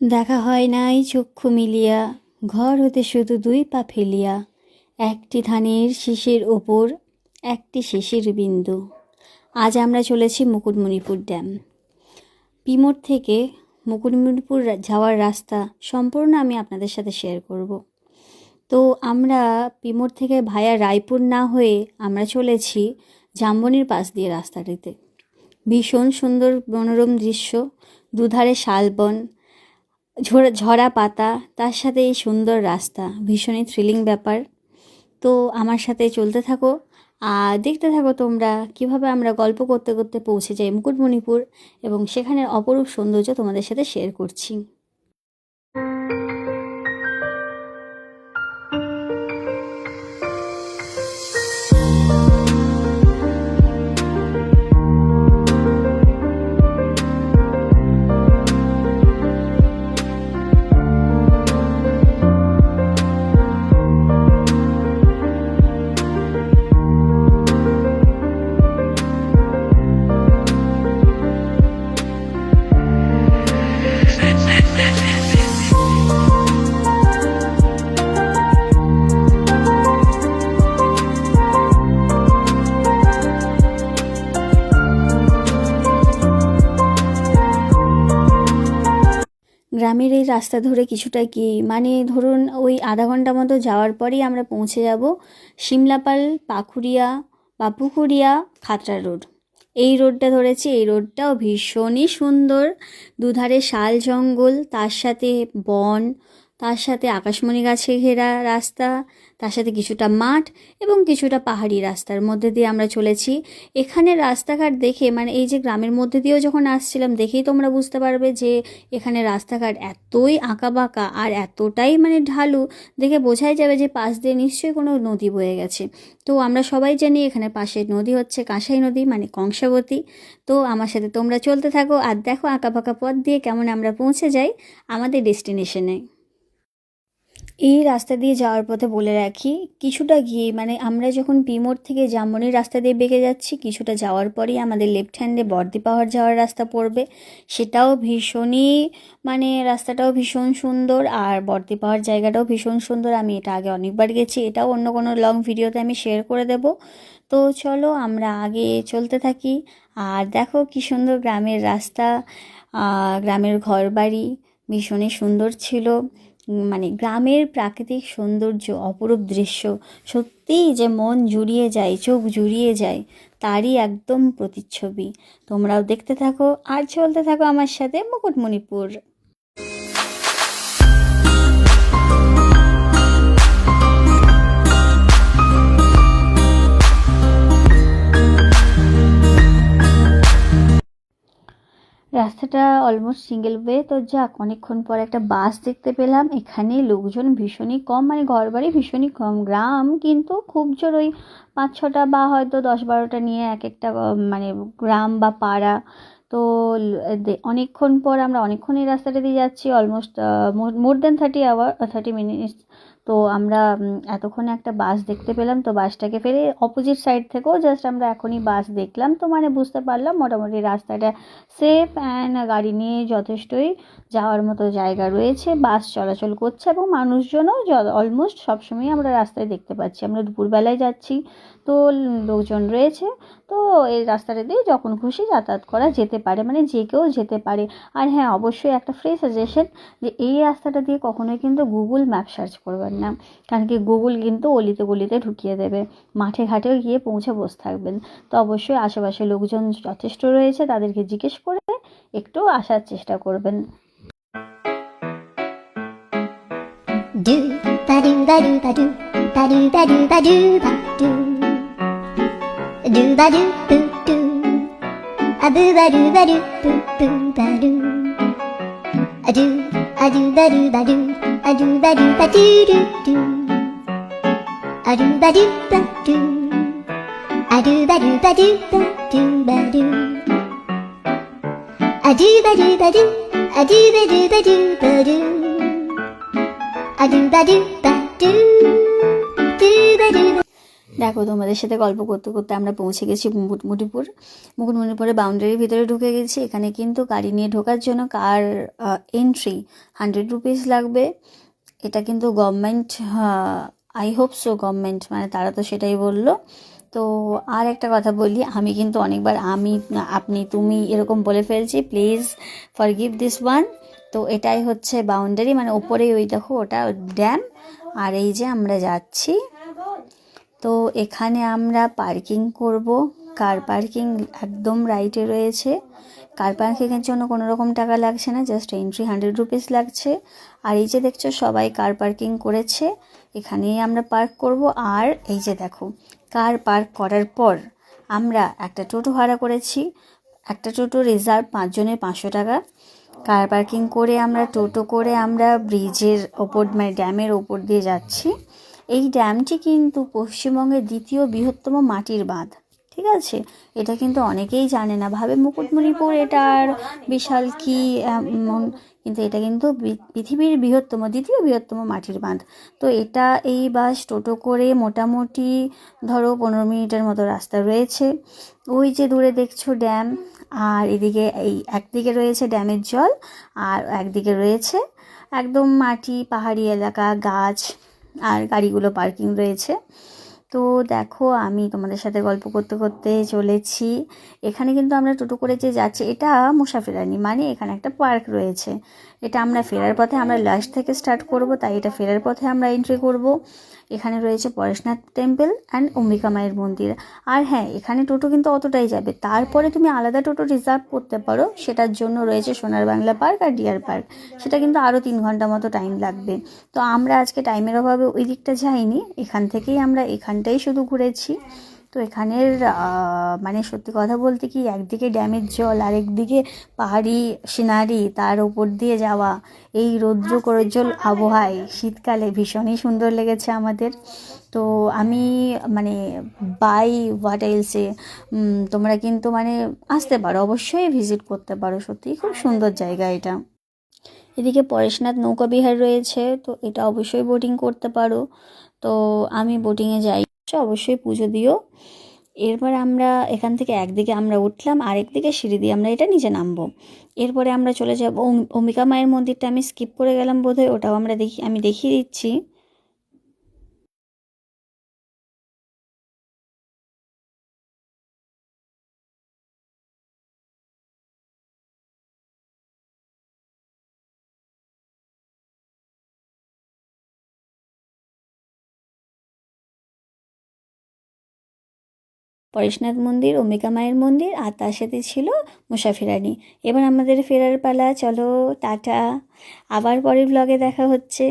দেখা হয় নাই চক্ষু মিলিয়া, ঘর হতে শুধু দুই পা ফেলিয়া, একটি ধানের শীষের ওপর একটি শিশির বিন্দু। আজ আমরা চলেছি মুকুটমণিপুর ড্যাম। পিমোর থেকে মুকুটমণিপুর যাওয়ার রাস্তা সম্পূর্ণ আমি আপনাদের সাথে শেয়ার করব। তো আমরা পিমোর থেকে ভায়া রায়পুর না হয়ে আমরা চলেছি জাম্বনির পাশ দিয়ে রাস্তাটিতে। ভীষণ সুন্দর মনোরম দৃশ্য, দুধারে শালবন, ঝরা পাতা, তার সাথে এই সুন্দর রাস্তা, ভীষণই থ্রিলিং ব্যাপার। তো আমার সাথে চলতে থাকো আর দেখতে থাকো তোমরা কিভাবে আমরা গল্প করতে করতে পৌঁছে যাই মুকুটমণিপুর এবং সেখানের অপরূপ সৌন্দর্য তোমাদের সাথে শেয়ার করছি। গ্রামের এই রাস্তা ধরে কিছুটা কি মানে ধরুন ওই আধা ঘন্টা মতো যাওয়ার পরেই আমরা পৌঁছে যাব সিমলাপাল, পাখুরিয়া বা পুকুরিয়া খাতড়া রোড। এই রোডটা ধরেছি, এই রোডটাও ভীষণই সুন্দর, দুধারে শাল জঙ্গল, তার সাথে বন, তার সাথে আকাশমণি গাছে ঘেরা রাস্তা, তার সাথে কিছুটা মাঠ এবং কিছুটা পাহাড়ি রাস্তার মধ্যে দিয়ে আমরা চলেছি। এখানে রাস্তাঘাট দেখে মানে এই যে গ্রামের মধ্যে দিয়েও যখন আসছিলাম দেখেই তোমরা বুঝতে পারবে যে এখানে রাস্তাঘাট এতই আঁকাবাঁকা আর এতটাই মানে ঢালু, দেখে বোঝাই যাবে যে পাশ দিয়ে নিশ্চয়ই কোনো নদী বয়ে গেছে। তো আমরা সবাই জানি এখানে পাশে নদী হচ্ছে কাঁসাই নদী মানে কংসাবতী। তো আমার সাথে তোমরা চলতে থাকো আর দেখো আঁকাবাঁকা পথ দিয়ে কেমন আমরা পৌঁছে যাই আমাদের ডেস্টিনেশনে। এই রাস্তা দিয়ে যাওয়ার পথে বলে রাখি, কিছুটা গিয়ে মানে আমরা যখন পিমোর থেকে জামবনির রাস্তা দিয়ে বেঁকে যাচ্ছি, কিছুটা যাওয়ার পরেই আমাদের লেফট হ্যান্ডে বর্দি পাহাড় যাওয়ার রাস্তা পড়বে। সেটাও ভীষণই মানে রাস্তাটাও ভীষণ সুন্দর আর বর্দি পাহাড় জায়গাটাও ভীষণ সুন্দর। আমি এটা আগে অনেকবার গেছি, এটাও অন্য কোনো লং ভিডিওতে আমি শেয়ার করে দেব। তো চলো আমরা আগে চলতে থাকি আর দেখো কি সুন্দর গ্রামের রাস্তা, গ্রামের ঘরবাড়ি ভীষণই সুন্দর ছিল। মানে গ্রামের প্রাকৃতিক সৌন্দর্য, অপরূপ দৃশ্য, সত্যিই যে মন জুড়িয়ে যায়, চোখ জুড়িয়ে যায়, তারই একদম প্রতিচ্ছবি। তোমরাও দেখতে থাকো আর চলতে থাকো আমার সাথে মুকুটমণিপুর। রাস্তাটা অলমোস্ট সিঙ্গেল ওয়ে, তো যাক অনেকক্ষণ পর একটা বাস দেখতে পেলাম। এখানে লোকজন ভীষণই কম, মানে ঘরবাড়ি ভীষণই কম, গ্রাম কিন্তু খুব জোর ওই 5-6টা বা হয়তো 10-12টা নিয়ে এক একটা মানে গ্রাম বা পাড়া। তো অনেকক্ষণ পর আমরা অনেকক্ষণ এই রাস্তাটা দিয়ে যাচ্ছি, অলমোস্ট মোর দেন 30 মিনিটস। তো আমরা এতক্ষণে একটা বাস দেখতে পেলাম, তো বাসটাকে ফেরে অপোজিট সাইড থেকেও জাস্ট আমরা এখনই বাস দেখলাম, তো মানে বুঝতে পারলাম মোটামুটি রাস্তাটা সেফ অ্যান্ড গাড়ি নিয়ে যথেষ্টই যাওয়ার মতো জায়গা রয়েছে, বাস চলাচল করছে এবং মানুষজনও অলমোস্ট সবসময় আমরা রাস্তায় দেখতে পাচ্ছি। আমরা দুপুরবেলায় যাচ্ছি, তো লোকজন রয়েছে, তো এই রাস্তাটা দিয়ে যখন খুশি যাতায়াত করা যেতে পারে, মানে যে কেউ যেতে পারে। আর হ্যাঁ, অবশ্যই একটা ফ্রি সাজেশন যে এই রাস্তাটা দিয়ে কখনোই কিন্তু গুগল ম্যাপ সার্চ করবেন না, কারণ কি গুগল কিন্তু অলিতে গলিতে ঢুকিয়ে দেবে, মাঠে ঘাটেও গিয়ে পৌঁছে বসে থাকবেন। তো অবশ্যই আশেপাশে লোকজন যথেষ্ট রয়েছে, তাদেরকে জিজ্ঞেস করে একটু আসার চেষ্টা করবেন। Do ba do ba do ba do ba do ba do ba do ba do ba do boo do a boo ba do ba do boo boo ba do a do ba do ba do a do ba do ba do do do a do ba do ba do a do ba do ba do ba do ba do a do ba do ba do a do ba do ba do ba do a do ba do ba do do ba do. দেখো, তোমাদের সাথে গল্প করতে করতে আমরা পৌঁছে গেছি মুকুটমণিপুর। মুকুটমণিপুরের বাউন্ডারির ভিতরে ঢুকে গেছি। এখানে কিন্তু গাড়ি নিয়ে ঢোকার জন্য কার এন্ট্রি 100 রুপিস লাগবে। এটা কিন্তু government, I hope so government, মানে তারা তো সেটাই বললো। তো আর একটা কথা বলি, আমি কিন্তু অনেকবার আমি, আপনি, তুমি এরকম বলে ফেলছি, প্লিজ ফরগিভ দিস ওয়ান। তো এটাই হচ্ছে বাউন্ডারি, মানে ওপরেই ওই দেখো ওটা ড্যাম। আর এই যে আমরা যাচ্ছি, তো এখানে আমরা পার্কিং করব। কার পার্কিং একদম রাইটে রয়েছে। কার পার্কিংয়ের জন্য কোনো রকম টাকা লাগছে না, জাস্ট এন্ট্রি 100 রুপিস লাগছে। আর এই যে দেখছো সবাই কার পার্কিং করেছে, এখানেই আমরা পার্ক করব। আর এই যে দেখো, কার পার্ক করার পর আমরা একটা টোটো ভাড়া করেছি। একটা টোটো রিজার্ভ 5 জনের 500 টাকা। কার পার্কিং করে আমরা টোটো করে আমরা ব্রিজের ওপর, মানে ড্যামের ওপর দিয়ে যাচ্ছি। এই ড্যামটি কিন্তু পশ্চিমবঙ্গের দ্বিতীয় বৃহত্তম মাটির বাঁধ, ঠিক আছে? এটা কিন্তু অনেকেই জানে না, ভাবে মুকুটমণিপুর এটার বিশাল কি এমন, কিন্তু এটা কিন্তু পৃথিবীর দ্বিতীয় বৃহত্তম মাটির বাঁধ। তো এটা এই বাস টোটো করে মোটামুটি ধরো 15 মিনিটের মতো রাস্তা রয়েছে। ওই যে দূরে দেখছো ড্যাম, আর এদিকে এই একদিকে রয়েছে ড্যামের জল, আর একদিকে রয়েছে একদম মাটি, পাহাড়ি এলাকা, গাছ, আর গাড়িগুলো পার্কিং রয়েছে। তো দেখো, আমি তোমাদের সাথে গল্প করতে করতে চলেছি। এখানে কিন্তু আমরা টোটো করে যে যাচ্ছি, এটা মুসাফিরানি, মানে এখানে একটা পার্ক রয়েছে। এটা আমরা ফেরার পথে, আমরা লাস্ট থেকে স্টার্ট করব, তাই এটা ফেরার পথে আমরা এন্ট্রি করব। এখানে রয়েছে পরেশনাথ টেম্পল অ্যান্ড অম্বিকা মায়ের মন্দির। আর হ্যাঁ, এখানে টোটো কিন্তু অতটাই যাবে, তারপরে তুমি আলাদা টোটো রিজার্ভ করতে পারো, সেটার জন্য রয়েছে সোনার বাংলা পার্ক আর ডিয়ার পার্ক। সেটা কিন্তু আরও 3 ঘন্টা মতো টাইম লাগবে। তো আমরা আজকে টাইমের অভাবে ওই দিকটা যাইনি, এখান থেকেই আমরা এখানটাই শুধু ঘুরেছি। তো এখানের মানে সত্যি কথা বলতে কি, একদিকে ড্যামের জল, আর একদিকে পাহাড়ি সিনারি, তার ওপর দিয়ে যাওয়া, এই রৌদ্র করোজ্জ্বল আবহাওয়ায় শীতকালে ভীষণই সুন্দর লেগেছে আমাদের। তো আমি মানে বাই হোয়াট এলসে, তোমরা কিন্তু মানে আসতে পারো, অবশ্যই ভিজিট করতে পারো, সত্যিই খুব সুন্দর জায়গা এটা। এদিকে পরেশনাথ নৌকাবিহার রয়েছে, তো এটা অবশ্যই বোটিং করতে পারো। তো আমি বোটিংয়ে যাই, অবশ্যই পুজো দিও। এরপর আমরা এখান থেকে একদিকে আমরা উঠলাম, আরেকদিকে সিঁড়ি দিয়ে আমরা এটা নিচে নামবো। এরপরে আমরা চলে যাব অম্বিকা মায়ের মন্দিরটা আমি স্কিপ করে গেলাম বোধহয়, ওটাও আমি দেখিয়ে দিচ্ছি। পরেশনাথ মন্দির, অম্বিকা মায়ের মন্দির, আর তার সাথে ছিল মুসাফিরানি। এবার আমাদের ফেরার পালা, চলো টাটা, আবার পরের ব্লগে দেখা হচ্ছে।